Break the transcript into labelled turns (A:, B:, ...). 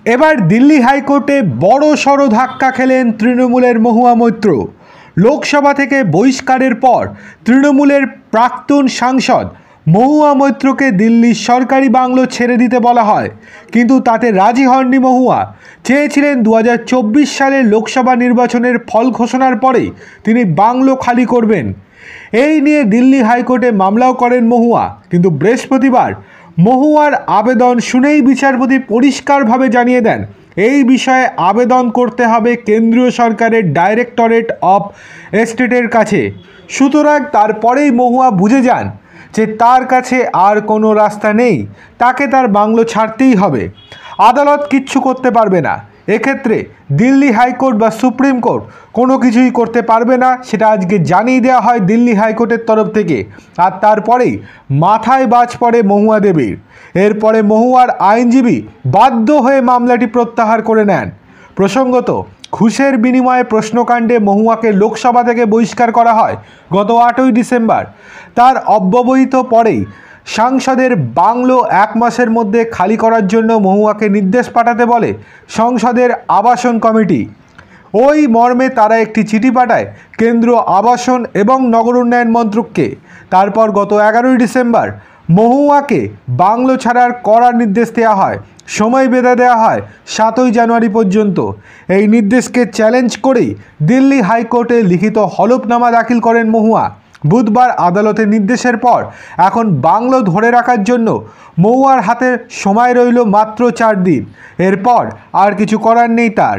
A: এবার দিল্লি হাইকোর্টে বড় সড় ধাক্কা খেলেন তৃণমূলের মহুয়া মৈত্র। লোকসভা থেকে বহিষ্কারের পর তৃণমূলের প্রাক্তন সাংসদ মহুয়া মৈত্রকে দিল্লির সরকারি বাংলো ছেড়ে দিতে বলা হয়, কিন্তু তাতে রাজি হননি মহুয়া। চেয়েছিলেন 2024 সালের লোকসভা নির্বাচনের ফল ঘোষণার পরেই তিনি বাংলো খালি করবেন। এই নিয়ে দিল্লি হাইকোর্টে মামলাও করেন মহুয়া, কিন্তু বৃহস্পতিবার মহুয়ার আবেদন শুনেই বিচারপতি পরিষ্কারভাবে জানিয়ে দেন এই বিষয়ে আবেদন করতে হবে কেন্দ্রীয় সরকারের ডাইরেক্টরেট অফ এস্টেটের কাছে। সুতরাং তারপরেই মহুয়া বুঝে যান যে তার কাছে আর কোনো রাস্তা নেই, তাকে তার বাংলো ছাড়তেই হবে। আদালত কিচ্ছু করতে পারবে না। এক্ষেত্রে দিল্লি হাইকোর্ট বা সুপ্রিম কোর্ট কোনো কিছুই করতে পারবে না, সেটা আজকে জানিয়ে দেওয়া হয় দিল্লি হাইকোর্টের তরফ থেকে। আর তারপরেই মাথায় বাজ পড়ে মহুয়া দেবীর। এরপরে মহুয়ার আইনজীবী বাধ্য হয়ে মামলাটি প্রত্যাহার করে নেন। প্রসঙ্গত, ঘুষের বিনিময়ে প্রশ্নকাণ্ডে মহুয়াকে লোকসভা থেকে বহিষ্কার করা হয় গত 8ই ডিসেম্বর। তার অব্যবহিত পরেই সাংসদের বাংলো 1 মাসের মধ্যে খালি করার জন্য মহুয়াকে নির্দেশ পাঠাতে বলে সংসদের আবাসন কমিটি। ওই মর্মে তারা একটি চিঠি পাঠায় কেন্দ্রীয় আবাসন এবং নগর উন্নয়ন মন্ত্রককে। তারপর গত 11ই ডিসেম্বর মহুয়াকে বাংলো ছাড়ার কড়া নির্দেশ দেওয়া হয়। সময় বেঁধে দেওয়া হয় 7ই জানুয়ারি পর্যন্ত। এই নির্দেশকে চ্যালেঞ্জ করেই দিল্লি হাইকোর্টে লিখিত হলফনামা দাখিল করেন মহুয়া। বুধবার আদালতের নির্দেশের পর এখন বাংলো ধরে রাখার জন্য মহুয়ার হাতে সময় রইল মাত্র 4 দিন। এরপর আর কিছু করার নেই তার।